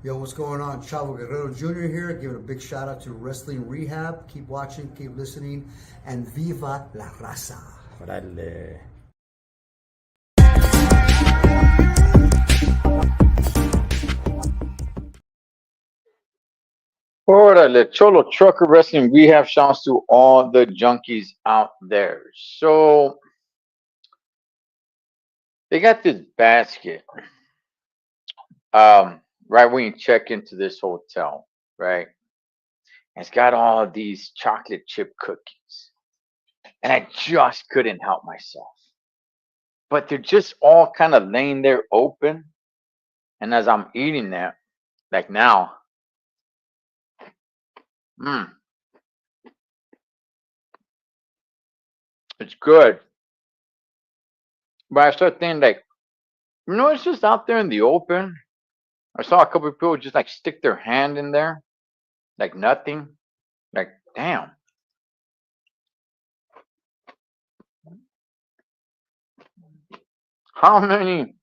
Yo, what's going on? Chavo Guerrero Jr. here, giving a big shout out to Wrestling Rehab. Keep watching, keep listening, and Viva la Raza. Órale. Órale, Cholo Trucker Wrestling Rehab shouts to all the junkies out there. So they got this basket, right when you check into this hotel, right? And it's got all these chocolate chip cookies. And I just couldn't help myself. But they're just all kind of laying there open. And as I'm eating that, like now, mm, it's good. But I start thinking like, it's just out there in the open. I saw a couple of people just like stick their hand in there, like nothing. Like, damn. How many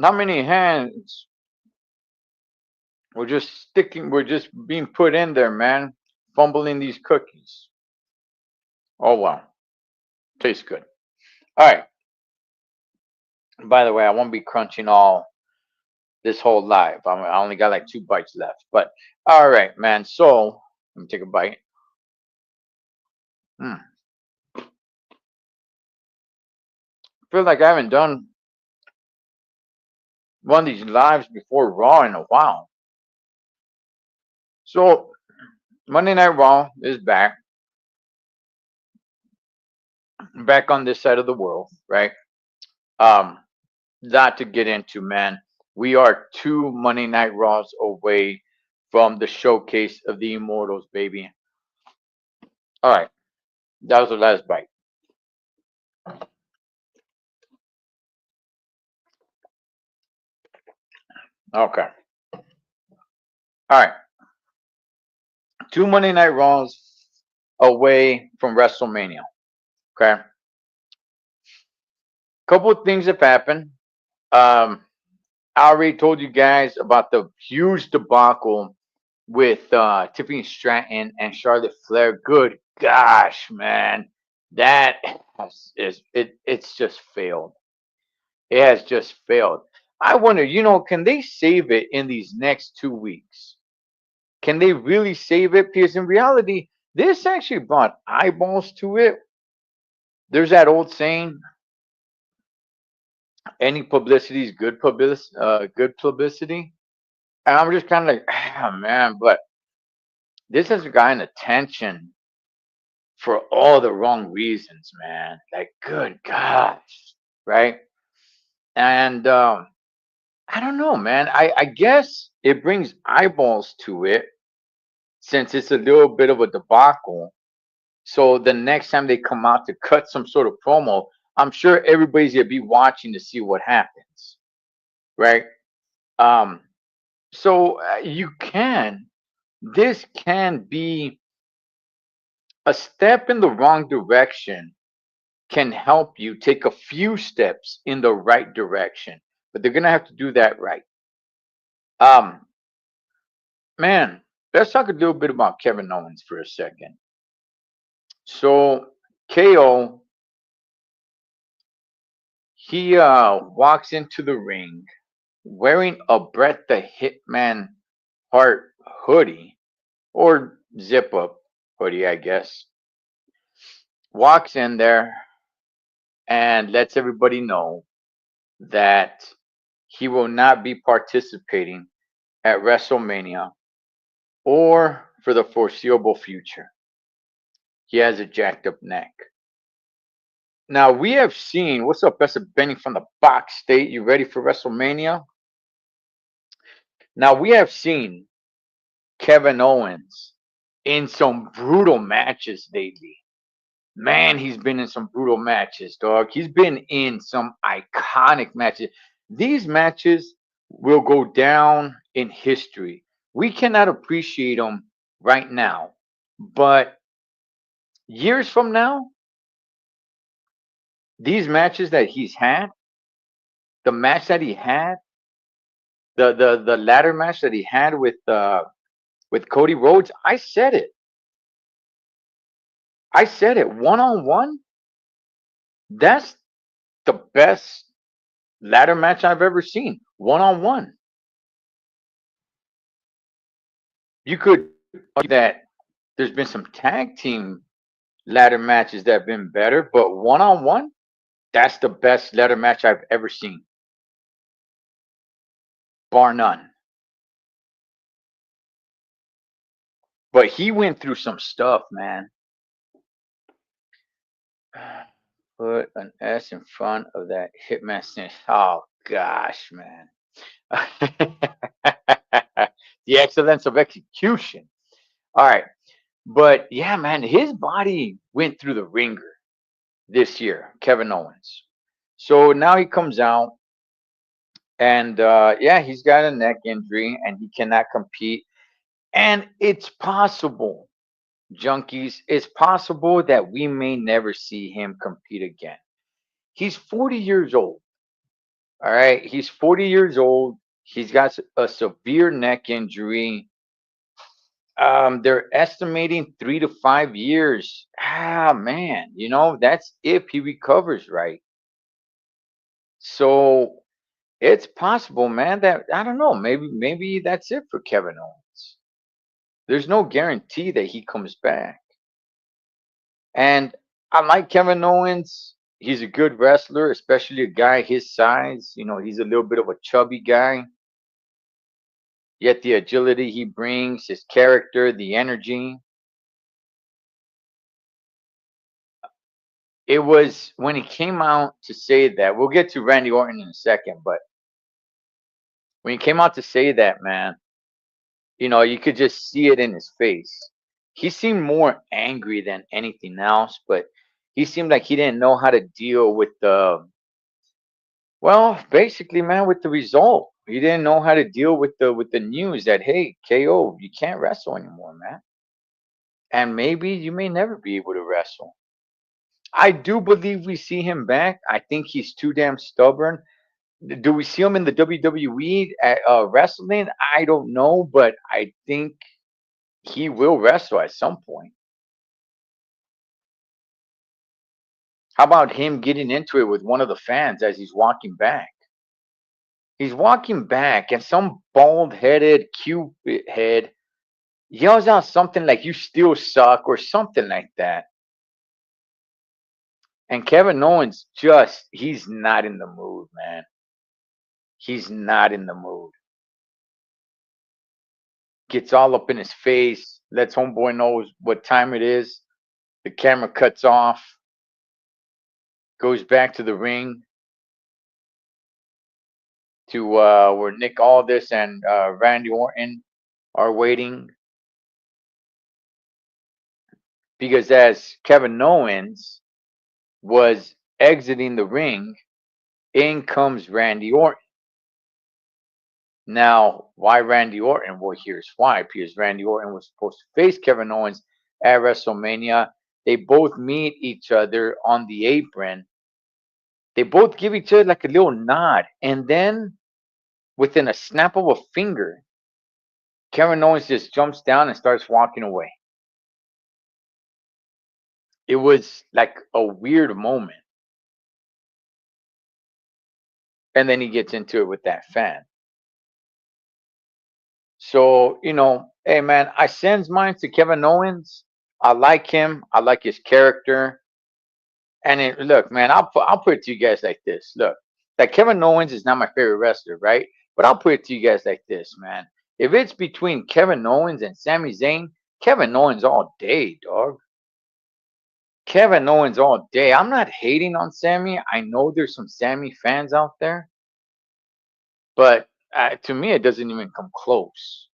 how many hands were just being put in there, man, fumbling these cookies. Oh wow. Tastes good. Alright. By the way, I won't be crunching all this whole live. I only got like 2 bites left. But all right, man. So let me take a bite. Mm. Feel like I haven't done one of these lives before Raw in a while. So Monday Night Raw is back on this side of the world, right? Um, Not to get into, man. We are 2 Monday Night Raws away from the showcase of the Immortals, baby. All right, that was the last bite. Okay, all right, 2 Monday Night Raws away from WrestleMania. Okay, couple of things have happened. Um, I already told you guys about the huge debacle with Tiffany Stratton and Charlotte Flair. Good gosh, man, that it's just failed. It has just failed. I wonder, can they save it in these next 2 weeks? Can they really save it? Because in reality, this actually brought eyeballs to it. There's that old saying, any publicity is good publicity. And I'm just kind of like, man, but this has gotten attention for all the wrong reasons, man. Like, good gosh, right? And I don't know, man. I guess it brings eyeballs to it since it's a little bit of a debacle. So the next time they come out to cut some sort of promo, I'm sure everybody's gonna be watching to see what happens, right? Um, so this can be a step in the wrong direction can help you take a few steps in the right direction, but they're gonna have to do that right. Um, Man, let's talk a little bit about Kevin Owens for a second. So KO, he walks into the ring wearing a Bret the Hitman Hart hoodie or zip up hoodie, I guess. Walks in there and lets everybody know that he will not be participating at WrestleMania or for the foreseeable future. He has a jacked up neck. Now we have seen what's up, Best of Benny from the Box State. You ready for WrestleMania? Now we have seen Kevin Owens in some brutal matches lately. Man, he's been in some brutal matches, dog. He's been in some iconic matches. These matches will go down in history. We cannot appreciate them right now, but years from now, these matches that he's had, the match that he had The ladder match that he had with Cody Rhodes. I said it. I said it. One on one. That's the best ladder match I've ever seen. One on one. You could argue that there's been some tag team ladder matches that have been better, but one on one, that's the best ladder match I've ever seen, bar none. But he went through some stuff, man. Put an S in front of that Hitman snitch. Oh gosh, man. The excellence of execution. All right. But yeah, man, his body went through the ringer this year, Kevin Owens. So now he comes out and yeah, he's got a neck injury and he cannot compete. And it's possible, junkies, it's possible that we may never see him compete again. He's 40 years old. All right. He's 40 years old. He's got a severe neck injury. They're estimating 3 to 5 years. Ah, man, that's if he recovers right. So it's possible, man, that I don't know, maybe that's it for Kevin Owens. There's no guarantee that he comes back. And I like Kevin Owens. He's a good wrestler, especially a guy his size. He's a little bit of a chubby guy. Yet the agility he brings, his character, the energy. It was when he came out to say that. We'll get to Randy Orton in a second, but when he came out to say that, man, you could just see it in his face. He seemed more angry than anything else, but he seemed like he didn't know how to deal with well, basically, man, with the result. He didn't know how to deal with the news that, hey, KO, you can't wrestle anymore, man. And maybe you may never be able to wrestle. I do believe we see him back. I think he's too damn stubborn. Do we see him in the WWE at, wrestling? I don't know, but I think he will wrestle at some point. How about him getting into it with one of the fans as he's walking back? He's walking back, and some bald headed, cupid head yells out something like, "You still suck," or something like that. And Kevin Owens he's not in the mood, man. He's not in the mood. Gets all up in his face, lets homeboy knows what time it is. The camera cuts off, goes back to the ring to where Nick Aldis and Randy Orton are waiting. Because as Kevin Owens was exiting the ring, in comes Randy Orton. Now, why Randy Orton? Well, here's why. Because Randy Orton was supposed to face Kevin Owens at WrestleMania. They both meet each other on the apron. They both give each other like a little nod. And then, within a snap of a finger, Kevin Owens just jumps down and starts walking away. It was like a weird moment. And then he gets into it with that fan. So, hey man, I sends mine to Kevin Owens. I like him. I like his character. And look, man, I'll put it to you guys like this. Look, that Kevin Owens is not my favorite wrestler, right? But I'll put it to you guys like this, man. If it's between Kevin Owens and Sami Zayn, Kevin Owens all day, dog. Kevin Owens all day. I'm not hating on Sammy. I know there's some Sammy fans out there, but to me, it doesn't even come close.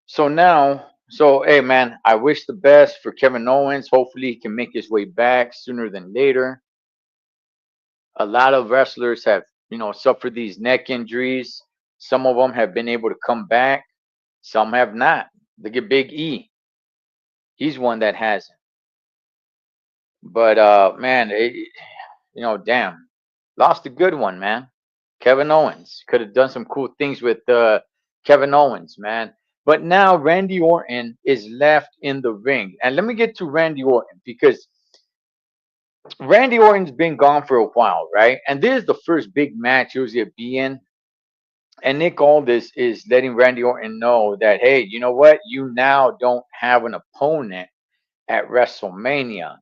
So hey, man, I wish the best for Kevin Owens. Hopefully, he can make his way back sooner than later. A lot of wrestlers have, suffered these neck injuries. Some of them have been able to come back. Some have not. Look at Big E. He's one that hasn't. But man, damn. Lost a good one, man. Kevin Owens could have done some cool things with Kevin Owens, man. But now Randy Orton is left in the ring. And let me get to Randy Orton because Randy Orton's been gone for a while, right? And this is the first big match he was going to be in. And Nick Aldis is letting Randy Orton know that, hey, you know what? You now don't have an opponent at WrestleMania.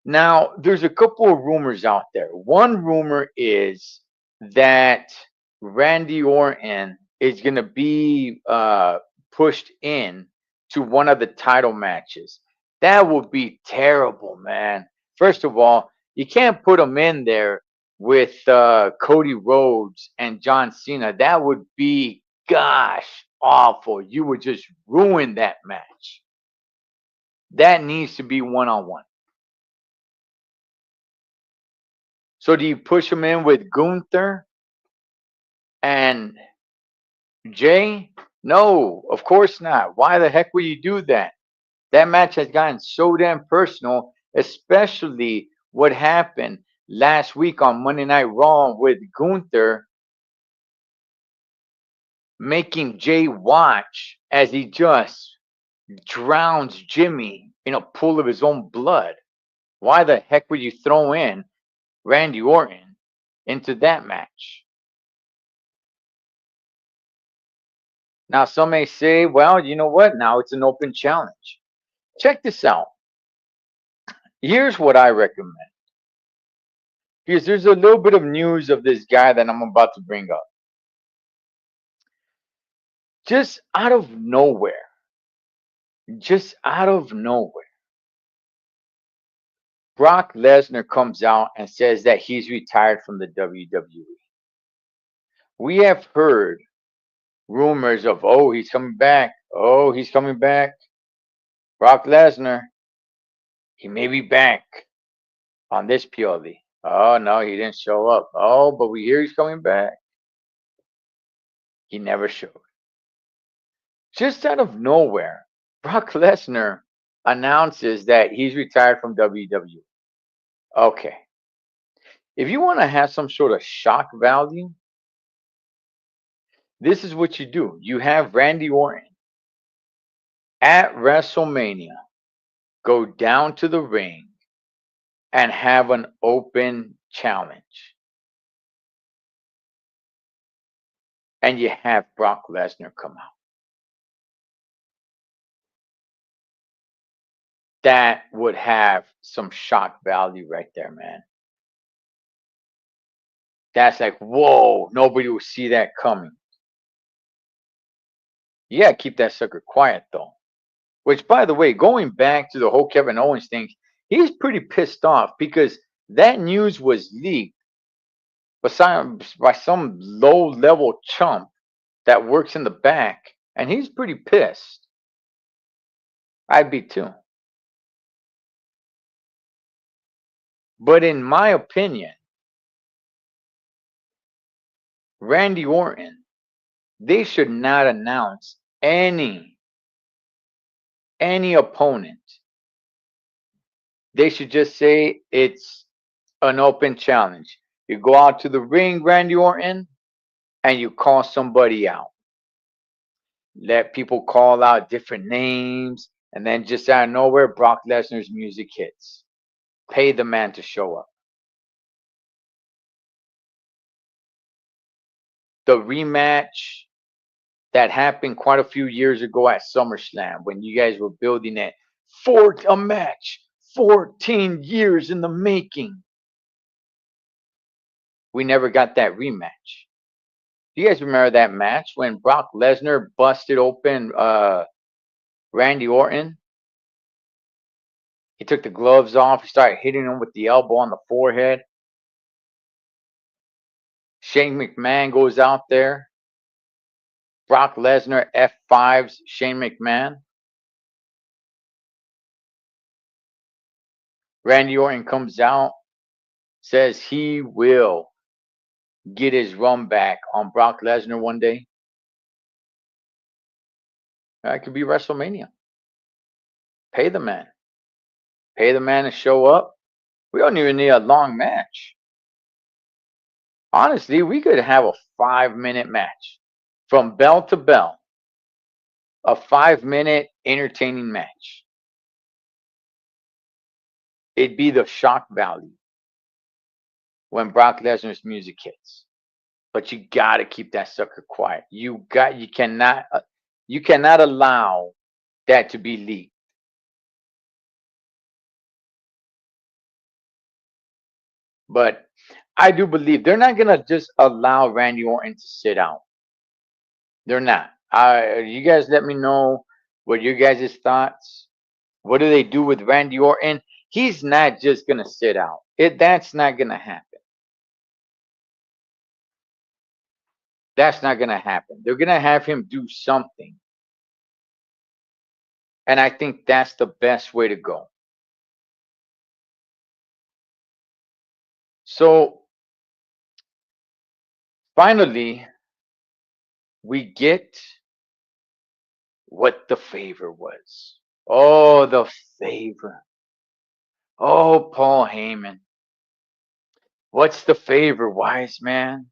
Now, there's a couple of rumors out there. One rumor is that Randy Orton is going to be pushed in to one of the title matches. That would be terrible, man. First of all, you can't put him in there with Cody Rhodes and John Cena. That would be, gosh, awful. You would just ruin that match. That needs to be one on one. So do you push him in with Gunther and Jay? No, of course not. Why the heck would you do that? That match has gotten so damn personal, especially what happened last week on Monday Night Raw with Gunther making Jay watch as he just drowns Jimmy in a pool of his own blood. Why the heck would you throw in Randy Orton into that match? Now, some may say, well, you know what? Now it's an open challenge. Check this out. Here's what I recommend. Because there's a little bit of news of this guy that I'm about to bring up. Just out of nowhere, just out of nowhere, Brock Lesnar comes out and says that he's retired from the WWE. We have heard rumors of, oh, he's coming back. Oh, he's coming back. Brock Lesnar, he may be back on this PLD. Oh, no, he didn't show up. Oh, but we hear he's coming back. He never showed. Just out of nowhere, Brock Lesnar announces that he's retired from WWE. Okay. If you want to have some sort of shock value, this is what you do. You have Randy Orton at WrestleMania go down to the ring and have an open challenge. And you have Brock Lesnar come out. That would have some shock value right there, man. That's like, whoa, nobody will see that coming. You gotta keep that sucker quiet though. Which, by the way, going back to the whole Kevin Owens thing, he's pretty pissed off because that news was leaked by some low-level chump that works in the back, and he's pretty pissed. I'd be too. But in my opinion, Randy Orton, they should not announce any opponent. They should just say it's an open challenge. You go out to the ring, Randy Orton, and you call somebody out. Let people call out different names, and then just out of nowhere, Brock Lesnar's music hits. Pay the man to show up. The rematch that happened quite a few years ago at SummerSlam when you guys were building it for a match 14 years in the making. We never got that rematch. Do you guys remember that match when Brock Lesnar busted open Randy Orton? He took the gloves off. He started hitting him with the elbow on the forehead. Shane McMahon goes out there. Brock Lesnar F5s Shane McMahon. Randy Orton comes out, says he will get his run back on Brock Lesnar one day. That could be WrestleMania. Pay the man. Pay the man to show up. We don't even need a long match. Honestly, we could have a 5 minute match from bell to bell, a 5 minute entertaining match. It'd be the shock value when Brock Lesnar's music hits. But you gotta keep that sucker quiet. You cannot allow that to be leaked. But I do believe they're not gonna just allow Randy Orton to sit out. They're not. You guys let me know what your guys' thoughts. What do they do with Randy Orton? He's not just gonna sit out. That's not gonna happen. That's not gonna happen. They're gonna have him do something. And I think that's the best way to go. So finally, we get what the favor was. Oh, the favor. Oh, Paul Heyman. What's the favor, wise man?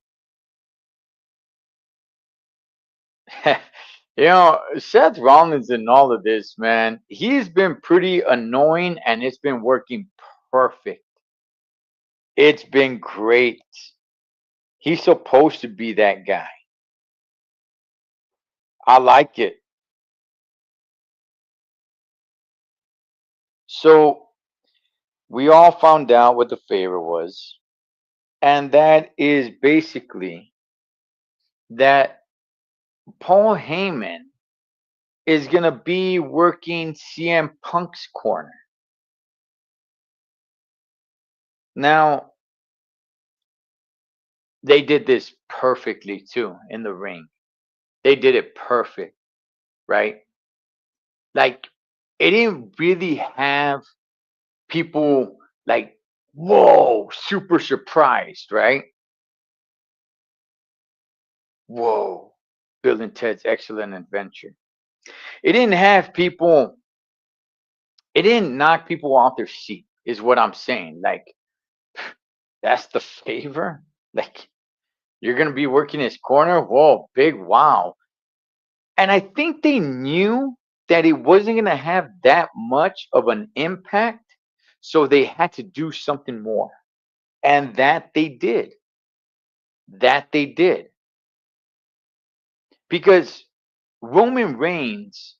Seth Rollins in all of this, man, he's been pretty annoying and it's been working perfect. It's been great. He's supposed to be that guy. I like it. So we all found out what the favor was, and that is basically that Paul Heyman is going to be working CM Punk's corner. Now, they did this perfectly too in the ring. They did it perfect, right? Like, it didn't really have people like, whoa, super surprised, right? Whoa, Bill and Ted's Excellent Adventure. It didn't have people, it didn't knock people off their seat, is what I'm saying. Like, that's the favor? Like, you're going to be working his corner? Whoa, big wow. And I think they knew that it wasn't going to have that much of an impact. So they had to do something more. And that they did. That they did. Because Roman Reigns,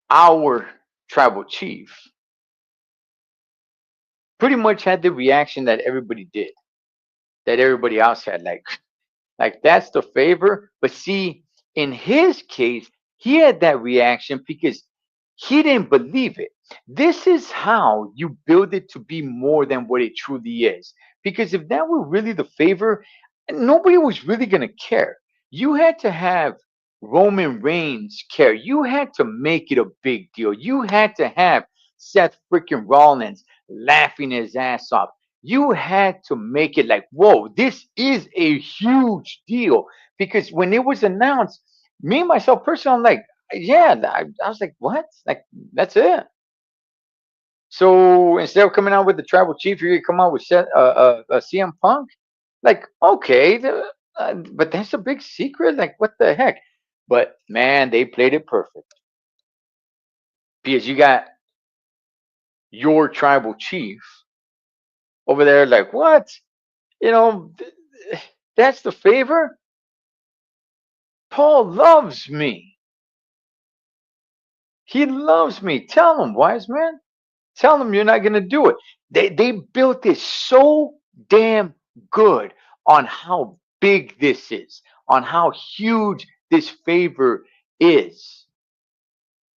our tribal chief, pretty much had the reaction that everybody did, that everybody else had. Like that's the favor. But see, in his case, he had that reaction because he didn't believe it. This is how you build it to be more than what it truly is. Because if that were really the favor, nobody was really going to care. You had to have Roman Reigns care. You had to make it a big deal. You had to have Seth freaking Rollins laughing his ass off. You had to make it like, whoa, this is a huge deal. Because when it was announced, me myself personally, I'm like, yeah, I was like, what? Like, that's it. So instead of coming out with the tribal chief, you're gonna come out with CM Punk. Like, okay, but that's a big secret. Like, what the heck? But man, they played it perfect because you got your tribal chief over there. Like, what? You know, that's the favor. Paul loves me. He loves me. Tell him, wise man. Tell them you're not going to do it. They built this so damn good on how big this is, on how huge this favor is.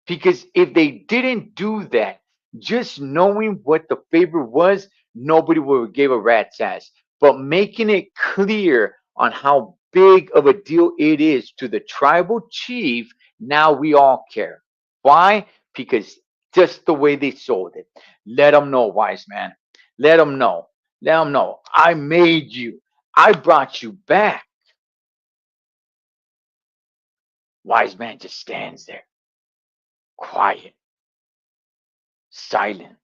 Because if they didn't do that, just knowing what the favor was, nobody would have gave a rat's ass. But making it clear on how big of a deal it is to the tribal chief, now we all care. Why? Because just the way they sold it. Let them know, wise man. Let them know. Let them know. I made you. I brought you back. Wise man just stands there, quiet, silent.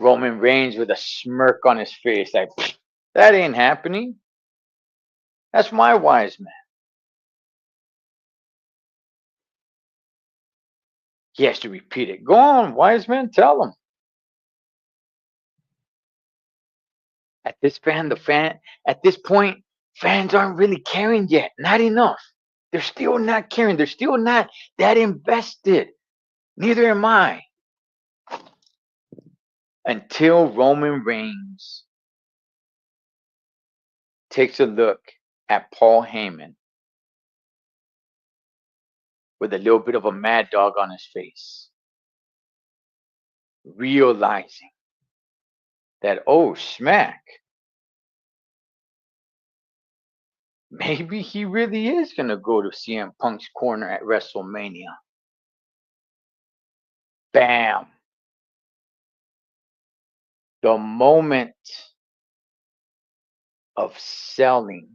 Roman Reigns with a smirk on his face, like, that ain't happening. That's my wise man. He has to repeat it. Go on, wise man, tell him. At this at this point, fans aren't really caring yet. Not enough. They're still not caring. They're still not that invested. Neither am I. Until Roman Reigns takes a look at Paul Heyman with a little bit of a mad dog on his face, realizing that, oh, smack, maybe he really is going to go to CM Punk's corner at WrestleMania. Bam. The moment of selling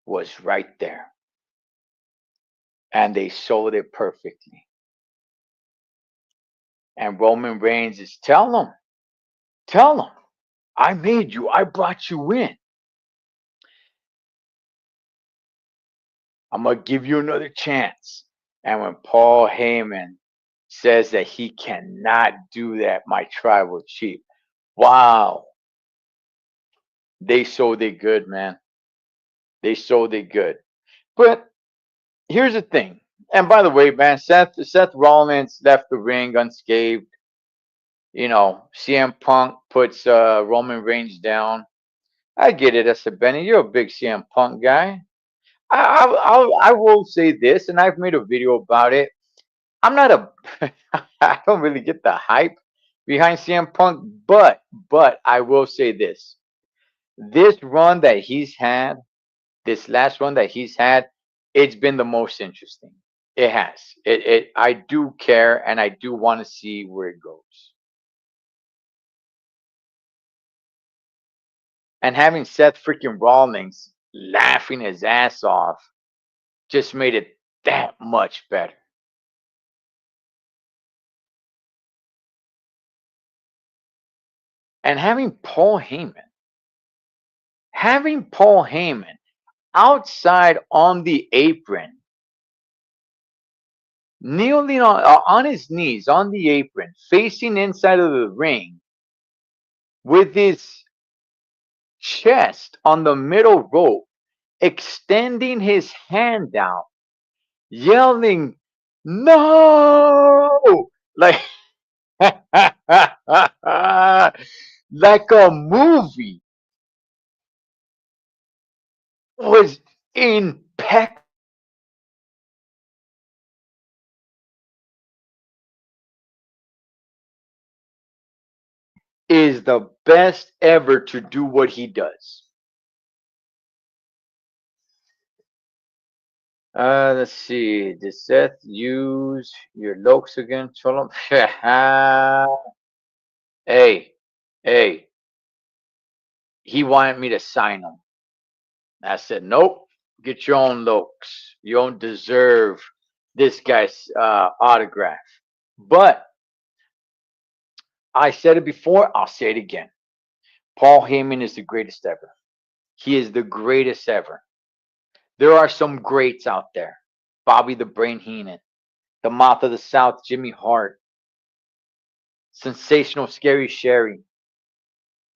was right there. And they sold it perfectly. And Roman Reigns is tell them, I made you, I brought you in. I'm going to give you another chance. And when Paul Heyman says that he cannot do that, my tribal chief, wow, they sold it good, man. They sold it good. But here's the thing. And by the way, man, Seth Rollins left the ring unscathed. You know, CM Punk puts Roman Reigns down. I get it. I said, Benny, you're a big CM Punk guy. I will say this, and I've made a video about it. I'm not a, I don't really get the hype behind CM Punk, but I will say this. This run that he's had, this last run that he's had, it's been the most interesting. It has. I do care and I do want to see where it goes. And having Seth freaking Rollins laughing his ass off just made it that much better. And having Paul Heyman outside on the apron, kneeling on his knees on the apron, facing inside of the ring with his chest on the middle rope, extending his hand out, yelling, no! Like, like a movie was impeccable. Is the best ever to do what he does. Let's see. Did Seth use your looks again? Cholo? Hey, hey, he wanted me to sign him. I said, nope, get your own looks. You don't deserve this guy's autograph. But I said it before, I'll say it again. Paul Heyman is the greatest ever. He is the greatest ever. There are some greats out there. Bobby the Brain Heenan, the Mouth of the South, Jimmy Hart, Sensational Scary Sherry.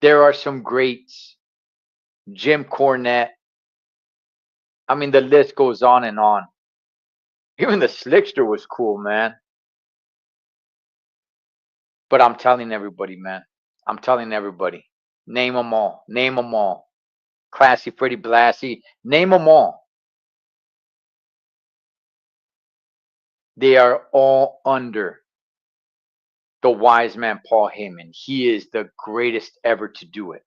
There are some greats. Jim Cornette. I mean, the list goes on and on. Even the Slickster was cool, man. But I'm telling everybody, man. I'm telling everybody. Name them all. Name them all. Classy Freddie Blassie. Name them all. They are all under the wise man Paul Heyman. He is the greatest ever to do it.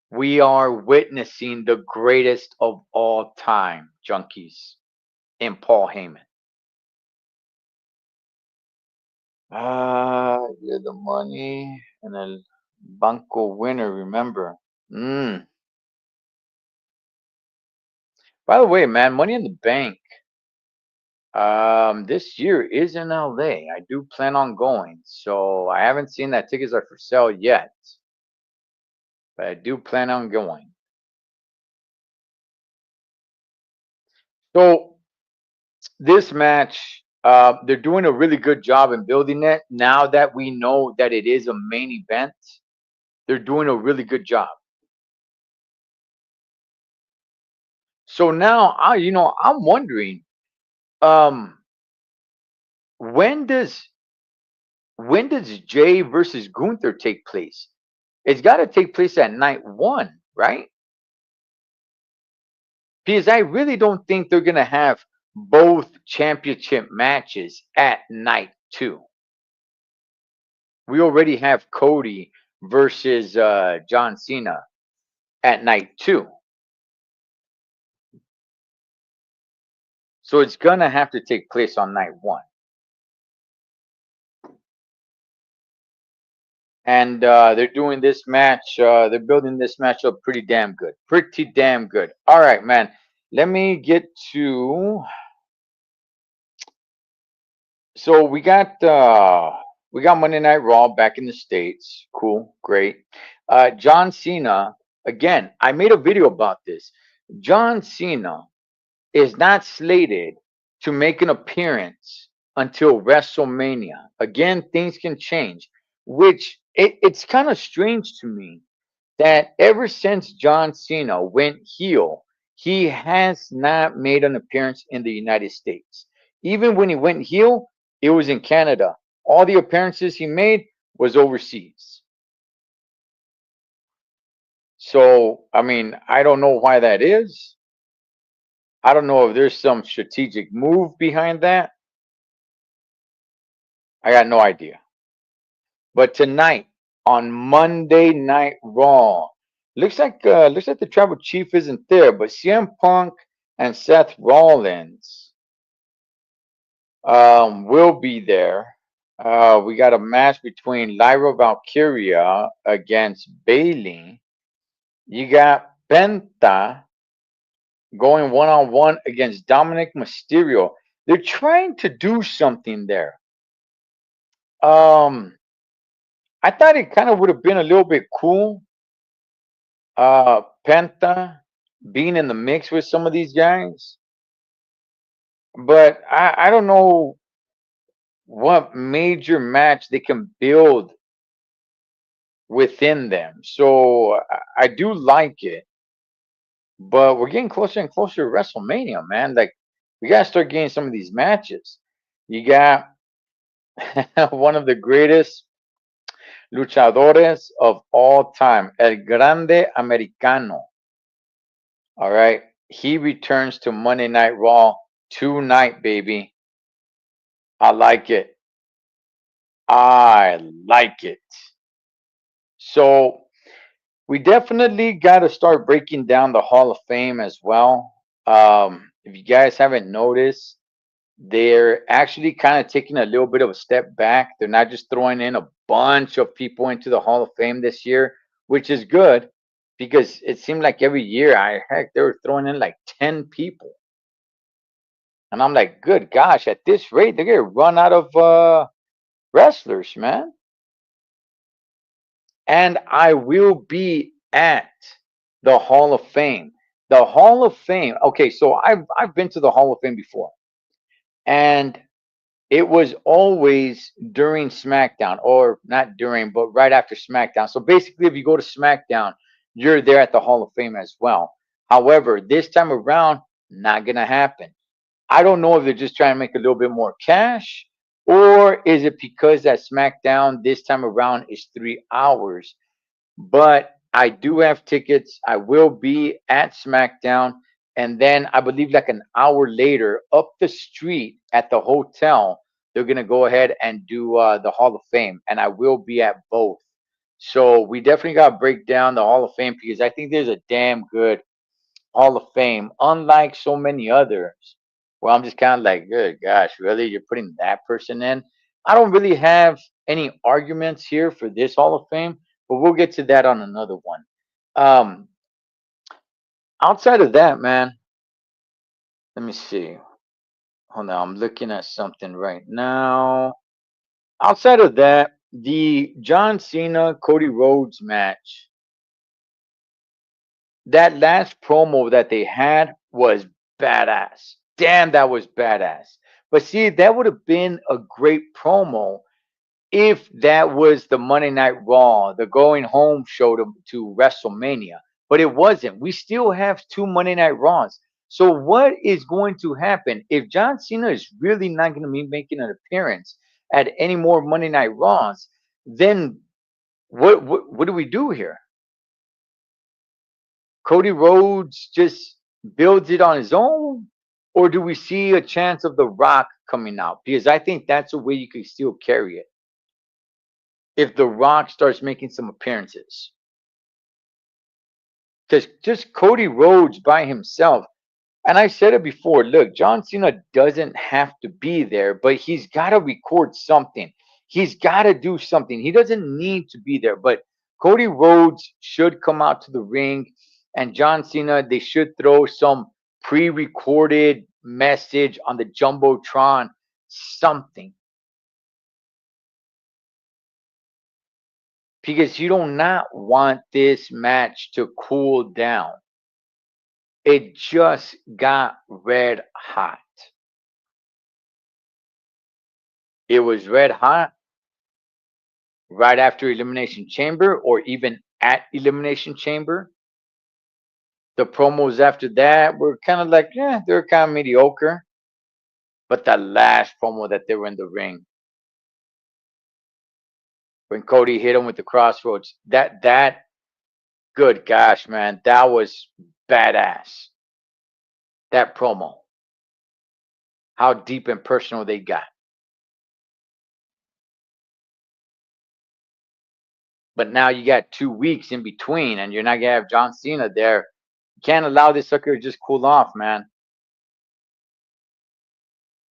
We are witnessing the greatest of all time, junkies, in Paul Heyman. You're the money and el banco winner, remember. Mm. By the way, man, Money in the Bank. This year is in LA. I do plan on going, so I haven't seen that tickets are for sale yet, but I do plan on going. So this match, they're doing a really good job in building it. Now that we know that it is a main event, they're doing a really good job. So now I'm wondering, um, when does Jay versus Gunther take place? It's got to take place at night one, right? Because I really don't think they're gonna have both championship matches at night two. We already have Cody versus John Cena at night two, so it's gonna have to take place on night one. And they're doing this match. They're building this match up pretty damn good. Pretty damn good. All right, man. Let me get to. So we got Monday Night Raw back in the States. Cool, great. John Cena, again, I made a video about this. John Cena is not slated to make an appearance until WrestleMania. Again, things can change, which it's kind of strange to me that ever since John Cena went heel, he has not made an appearance in the United States. Even when he went heel, it was in Canada. All the appearances he made was overseas. So, I mean, I don't know why that is. I don't know if there's some strategic move behind that. I got no idea. But tonight on Monday Night Raw, looks like the Tribal Chief isn't there, but CM Punk and Seth Rollins will be there. We got a match between Lyra Valkyria against Bailey. You got Penta going one on one against Dominic Mysterio. They're trying to do something there. Um, I thought it kind of would have been a little bit cool. Penta being in the mix with some of these guys, but I don't know what major match they can build within them. So I do like it, but we're getting closer and closer to WrestleMania, man. Like we gotta start getting some of these matches. You got one of the greatest luchadores of all time, El Grande Americano. All right, he returns to Monday Night Raw tonight, baby. I like it. I like it. So we definitely got to start breaking down the Hall of Fame as well. If you guys haven't noticed, they're actually kind of taking a little bit of a step back. They're not just throwing in a bunch of people into the Hall of Fame this year, which is good because it seemed like every year, they were throwing in like 10 people. And I'm like, good gosh, at this rate, they're gonna run out of wrestlers, man. And I will be at the Hall of Fame. The Hall of Fame. Okay, so I've been to the Hall of Fame before, and it was always during SmackDown, or not during, but right after SmackDown. So basically, if you go to SmackDown, you're there at the Hall of Fame as well. However, this time around, not gonna happen. I don't know if they're just trying to make a little bit more cash, or is it because that SmackDown this time around is 3 hours? But I do have tickets. I will be at SmackDown. And then I believe like an hour later, up the street at the hotel, they're going to go ahead and do the Hall of Fame. And I will be at both. So we definitely got to break down the Hall of Fame because I think there's a damn good Hall of Fame, unlike so many others. Well, I'm just kind of like, good gosh, really? You're putting that person in? I don't really have any arguments here for this Hall of Fame, but we'll get to that on another one. Um, Outside of that, man, let me see. Hold on, I'm looking at something right now. Outside of that, the John Cena Cody Rhodes match, that last promo that they had was badass. Damn, that was badass. But see, that would have been a great promo if that was the Monday Night Raw, the going home show to WrestleMania. But it wasn't. We still have two Monday Night Raws. So what is going to happen if John Cena is really not going to be making an appearance at any more Monday Night Raws? Then what do we do here? Cody Rhodes just builds it on his own, or do we see a chance of The Rock coming out? Because I think that's a way you could still carry it. If The Rock starts making some appearances, because just Cody Rhodes by himself, and I said it before, look, John Cena doesn't have to be there, but he's got to record something. He's got to do something. He doesn't need to be there, but Cody Rhodes should come out to the ring, and John Cena, they should throw some pre-recorded message on the Jumbotron, something. Because you do not want this match to cool down. It just got red hot. It was red hot right after Elimination Chamber or even at Elimination Chamber. The promos after that were kind of like, yeah, they were kind of mediocre. But the last promo that they were in the ring, when Cody hit him with the crossroads, that good gosh, man, that was badass. That promo. How deep and personal they got. But now you got 2 weeks in between, and you're not gonna have John Cena there. You can't allow this sucker to just cool off, man.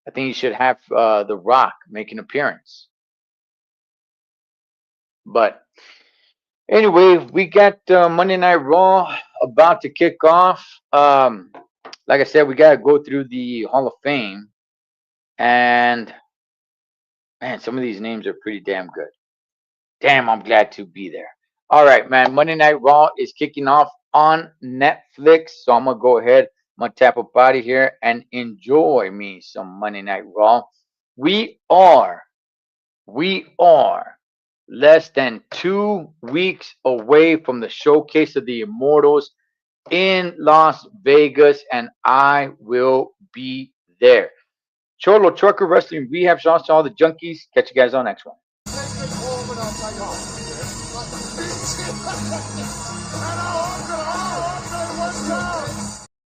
I think you should have The Rock make an appearance. But anyway, we got Monday Night Raw about to kick off. Like I said, we gotta go through the Hall of Fame, and man, some of these names are pretty damn good. Damn, I'm glad to be there. All right, man. Monday Night Raw is kicking off on Netflix. So I'm going to go ahead. I'm going to tap up out of here and enjoy me some Monday Night Raw. We are less than 2 weeks away from the showcase of the Immortals in Las Vegas, and I will be there. Cholo Trucker Wrestling Rehab. Shout out to all the junkies. Catch you guys on the next one. And I